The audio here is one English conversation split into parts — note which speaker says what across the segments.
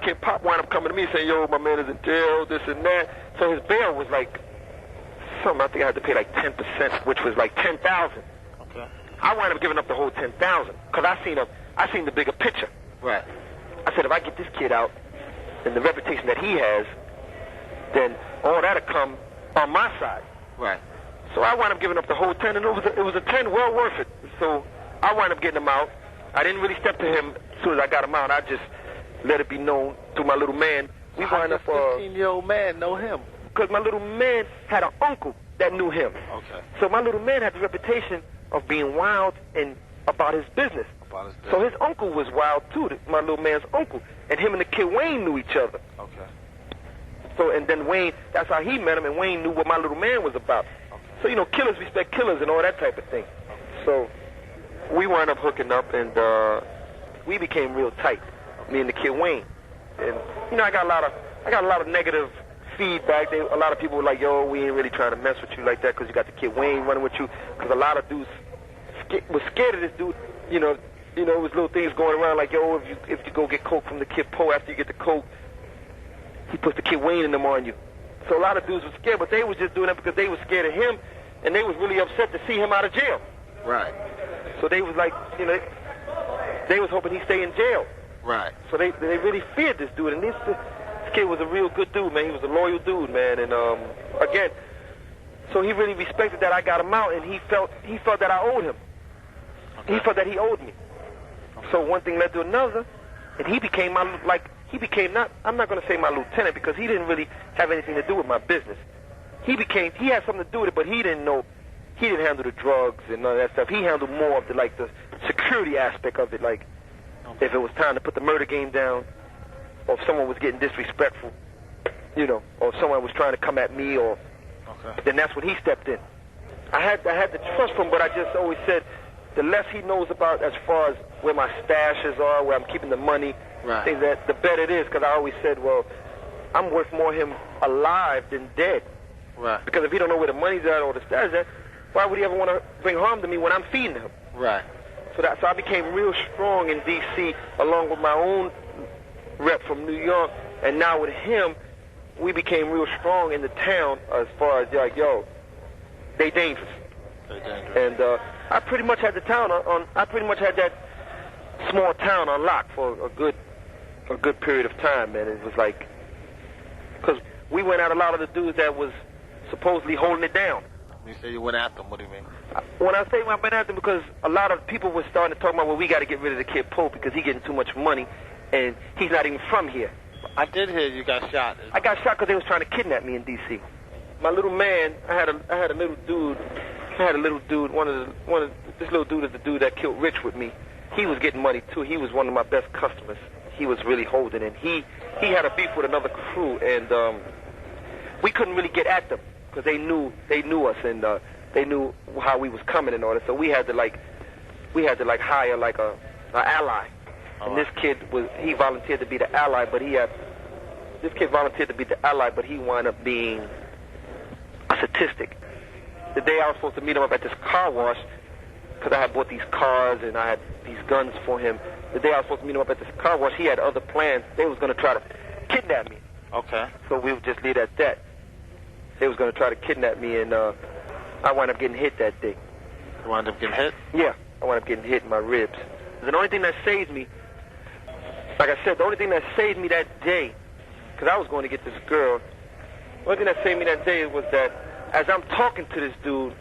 Speaker 1: Kid Pop wound up coming to me saying, yo, my man is in jail, this and that. So his bail was like something, I think I had to pay like 10%, which was like $10,000.
Speaker 2: Okay.
Speaker 1: I wound up giving up the whole $10,000 because I seen the bigger picture.
Speaker 2: Right.
Speaker 1: I said, if I get this kid out and the reputation that he has, then all that'll come on my side.
Speaker 2: Right.
Speaker 1: So I wound up giving up the whole 10, and it was a 10 well worth it. So I wound up getting him out. I didn't really step to him as soon as I got him out. I just let it be known to my little man.
Speaker 2: We wound up 15-year-old man know him?
Speaker 1: Because my little man had an uncle that knew him.
Speaker 2: Okay.
Speaker 1: So my little man had the reputation of being wild and about his business. So his uncle was wild too, my little man's uncle. And him and the kid Wayne knew each other.
Speaker 2: Okay.
Speaker 1: So, and then Wayne, that's how he met him, and Wayne knew what my little man was about.
Speaker 2: Okay.
Speaker 1: So, you know, killers respect killers and all that type of thing.
Speaker 2: Okay.
Speaker 1: So we wound up hooking up, and we became real tight, me and the kid Wayne. And, you know, I got a lot of negative feedback. A lot of people were like, yo, we ain't really trying to mess with you like that because you got the kid Wayne running with you. Because a lot of dudes was scared of this dude, you know, it was little things going around like, yo, if you go get coke from the kid Poe, after you get the coke, he puts the kid Wayne in them on you. So a lot of dudes were scared, but they was just doing that because they was scared of him, and they was really upset to see him out of jail.
Speaker 2: Right.
Speaker 1: So they was like, you know, they was hoping he'd stay in jail.
Speaker 2: Right.
Speaker 1: So they really feared this dude, and this kid was a real good dude, man. He was a loyal dude, man, and again, so he really respected that I got him out, and he felt that I owed him. Okay. He felt that he owed me. So one thing led to another, and he became I'm not going to say my lieutenant because he didn't really have anything to do with my business. He had something to do with it, but he didn't handle the drugs and none of that stuff. He handled more of the security aspect of it, like if it was time to put the murder game down, or if someone was getting disrespectful, you know, or if someone was trying to come at me, or then that's when he stepped in. I had to trust him, but I just always said, the less he knows about as far as where my stashes are, where I'm keeping the money, things that, the better it is, because I always said, well, I'm worth more him alive than dead.
Speaker 2: Right.
Speaker 1: Because if he don't know where the money's at or the stash is at, why would he ever want to bring harm to me when I'm feeding him?
Speaker 2: Right.
Speaker 1: So I became real strong in D.C. along with my own rep from New York, and now with him, we became real strong in the town as far as like, yo, they dangerous.
Speaker 2: They're dangerous.
Speaker 1: And I pretty much had the town I pretty much had that small town on lock for a good period of time, man. It was like, because we went at a lot of the dudes that was supposedly holding it down.
Speaker 2: You say you went after them, what do you mean?
Speaker 1: When I say I went after them, because a lot of people were starting to talk about, well, we got to get rid of the kid Pope because he's getting too much money, and he's not even from here.
Speaker 2: I did hear you got shot.
Speaker 1: I got shot because they was trying to kidnap me in D.C. My little man, I had a little dude. This little dude is the dude that killed Rich with me. He was getting money too. He was one of my best customers. He was really holding it. He had a beef with another crew, and we couldn't really get at them because they knew us, and they knew how we was coming and all that. So we had to hire like a ally. And this kid he volunteered to be the ally, but he wound up being a statistic. The day I was supposed to meet him up at this car wash, because I had bought these cars and I had these guns for him. The day I was supposed to meet him up at this car wash, he had other plans. They was going to try to kidnap me.
Speaker 2: Okay.
Speaker 1: So we would just leave it at that. They was going to try to kidnap me, and I wound up getting hit that day.
Speaker 2: You wound up getting hit?
Speaker 1: Yeah, I wound up getting hit in my ribs. The only thing that saved me, like I said, the only thing that saved me that day, because I was going to get this girl, the only thing that saved me that day was that as I'm talking to this dude,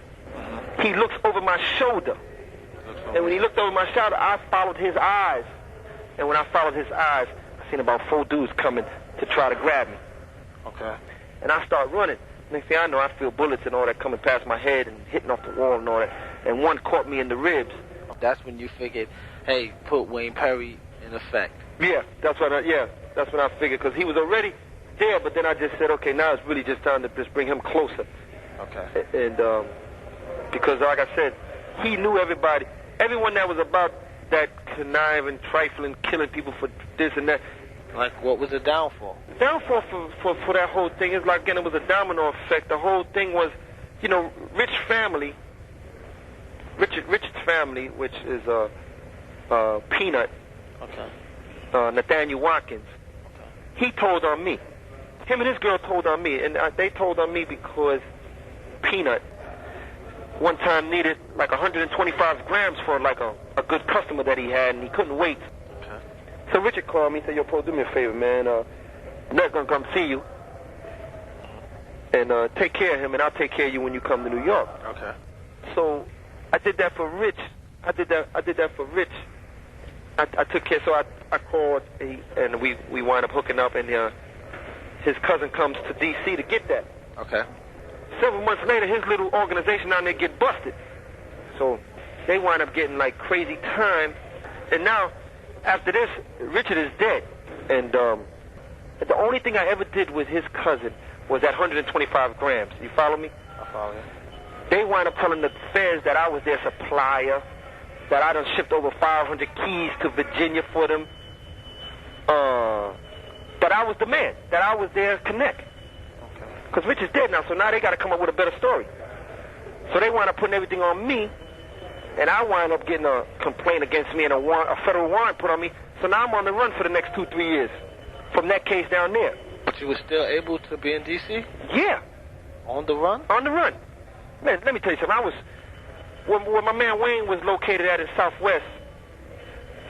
Speaker 1: he looks over my shoulder. And when he looked over my shoulder, I followed his eyes. And when I followed his eyes, I seen about 4 dudes coming to try to grab me.
Speaker 2: Okay.
Speaker 1: And I start running. Next thing I know, I feel bullets and all that coming past my head and hitting off the wall and all that. And one caught me in the ribs.
Speaker 2: That's when you figured, hey, put Wayne Perry in effect.
Speaker 1: Yeah, that's when I figured, because he was already there, but then I just said, okay, now it's really just time to just bring him closer.
Speaker 2: Okay.
Speaker 1: And because, like I said, he knew everybody. Everyone that was about that conniving, trifling, killing people for this and that.
Speaker 2: Like, what was the downfall?
Speaker 1: The downfall for that whole thing is, like, again, it was a domino effect. The whole thing was, you know, Richard's family, which is Peanut,
Speaker 2: okay,
Speaker 1: Nathaniel Watkins,
Speaker 2: okay,
Speaker 1: he told on me. Him and his girl told on me, and they told on me because Peanut one time needed like 125 grams for like a good customer that he had, and he couldn't wait.
Speaker 2: Okay.
Speaker 1: So Richard called me and said, "Yo, Poe, do me a favor, man. Ned's gonna come see you, and take care of him, and I'll take care of you when you come to New York."
Speaker 2: Okay.
Speaker 1: So I did that for Rich. I did that for Rich. I took care. So I called, and we wind up hooking up, and his cousin comes to D.C. to get that.
Speaker 2: Okay.
Speaker 1: Several months later, his little organization down there get busted. So they wind up getting like crazy time. And now, after this, Richard is dead. And the only thing I ever did with his cousin was that 125 grams. You follow me?
Speaker 2: I follow you.
Speaker 1: They wind up telling the feds that I was their supplier, that I done shipped over 500 keys to Virginia for them. That I was the man, that I was their connect. Because Rich is dead now, so now they got to come up with a better story. So they wind up putting everything on me, and I wind up getting a complaint against me and a federal warrant put on me. So now I'm on the run for the next 2-3 years from that case down there.
Speaker 2: But you were still able to be in D.C.?
Speaker 1: Yeah.
Speaker 2: On the run?
Speaker 1: On the run. Man, let me tell you something. I was, where my man Wayne was located at in Southwest,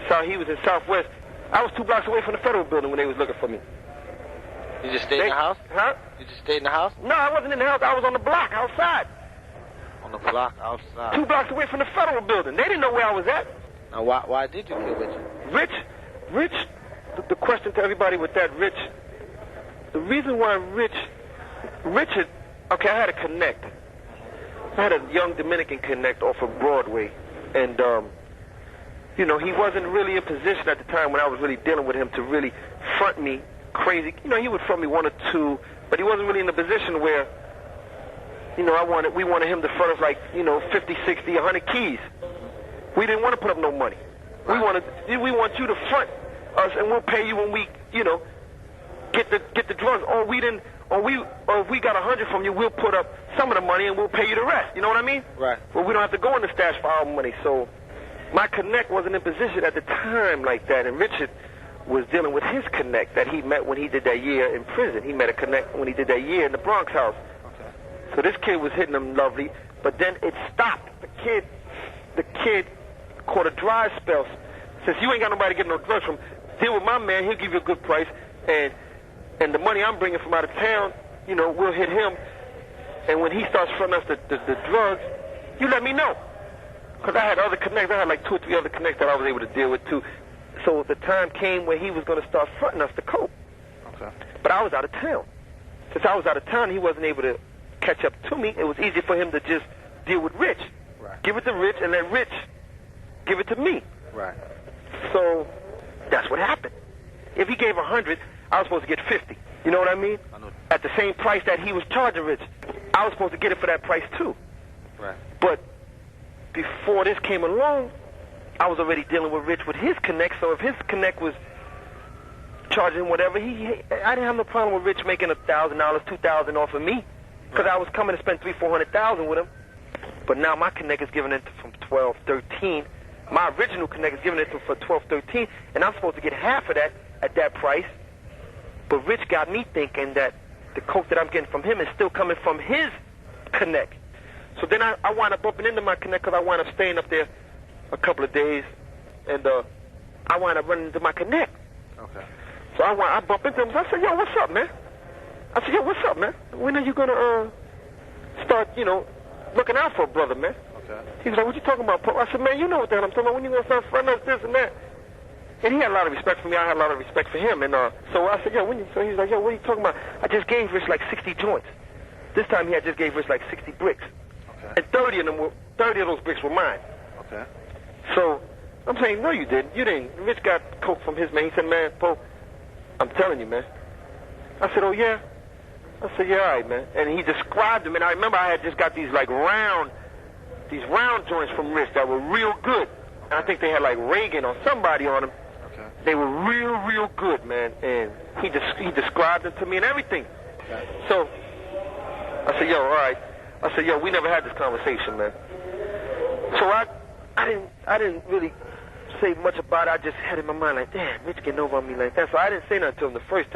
Speaker 1: so he was in Southwest, I was 2 blocks away from the federal building when they was looking for me.
Speaker 2: You just stayed in the house?
Speaker 1: Huh?
Speaker 2: You just stayed in the house?
Speaker 1: No, I wasn't in the house. I was on the block outside.
Speaker 2: On the block outside?
Speaker 1: 2 blocks away from the federal building. They didn't know where I was at.
Speaker 2: Now, why did you kill Richard?
Speaker 1: Rich, the question to everybody with that, Rich, the reason why Richard, okay, I had a connect. I had a young Dominican connect off of Broadway. And, you know, he wasn't really in position at the time when I was really dealing with him to really front me crazy. You know, he would front me 1 or 2, but he wasn't really in the position where, you know, we wanted him to front us like, you know, 50, 60, 100 keys. We didn't want to put up no money. We want you to front us, and we'll pay you when we, you know, get the drugs. Or if we got 100 from you, we'll put up some of the money and we'll pay you the rest. You know what I mean?
Speaker 2: Right.
Speaker 1: Well, we don't have to go in the stash for our money. So my connect wasn't in position at the time like that, and Richard was dealing with his connect that he met when he did that year in prison. He met a connect when he did that year in the Bronx house.
Speaker 2: Okay.
Speaker 1: So this kid was hitting him lovely, but then it stopped. The kid caught a dry spell. Since you ain't got nobody to get no drugs from, deal with my man. He'll give you a good price, and the money I'm bringing from out of town, you know, we'll hit him. And when he starts fronting us the drugs, you let me know. Because I had other connects. I had like 2 or 3 other connects that I was able to deal with too. So the time came where he was going to start fronting us the coke.
Speaker 2: Okay.
Speaker 1: But I was out of town. Since I was out of town, he wasn't able to catch up to me. It was easy for him to just deal with Rich.
Speaker 2: Right.
Speaker 1: Give it to Rich, and let Rich give it to me.
Speaker 2: Right.
Speaker 1: So that's what happened. If he gave 100, I was supposed to get 50. You know what I mean?
Speaker 2: I know.
Speaker 1: At the same price that he was charging Rich. I was supposed to get it for that price too.
Speaker 2: Right.
Speaker 1: But before this came along, I was already dealing with Rich with his connect. So if his connect was charging whatever, I didn't have no problem with Rich making $1,000, $2,000 off of me, because I was coming to spend $300,000-$400,000 with him. But now my connect is giving it from 12, 13. My original connect is giving it for 12, 13, and I'm supposed to get half of that at that price. But Rich got me thinking that the coke that I'm getting from him is still coming from his connect. So then I wound up bumping into my connect because I wound up staying up there a couple of days, and I wound up running into my connect.
Speaker 2: Okay.
Speaker 1: So I bumped into him. So I said, "Yo, what's up, man?" I said, "Yo, what's up, man? When are you gonna start, you know, looking out for a brother, man?"
Speaker 2: Okay.
Speaker 1: He was like, "What you talking about, Pope?" I said, "Man, you know what the hell I'm talking about. When you gonna start fronting us this and that?" And he had a lot of respect for me. I had a lot of respect for him. And so I said, "Yo, when you?" So he's like, "Yo, what are you talking about?" I just gave Rich like 60 joints. This time he had just gave Rich like 60 bricks.
Speaker 2: Okay.
Speaker 1: And 30 of those bricks were mine.
Speaker 2: Okay.
Speaker 1: So I'm saying, "No, you didn't. You didn't." Rich got coke from his man. He said, "Man, Pope, I'm telling you, man." I said, "Oh, yeah?" I said, "Yeah, all right, man." And he described them. And I remember I had just got these round joints from Rich that were real good. And I think they had like Reagan or somebody on them.
Speaker 2: Okay.
Speaker 1: They were real good, man. And he described them to me and everything.
Speaker 2: Okay.
Speaker 1: So I said, "Yo, all right." I said, "Yo, we never had this conversation, man." So I didn't really say much about it. I just had in my mind like, damn, Rich getting over on me like that. So I didn't say nothing to him the first time.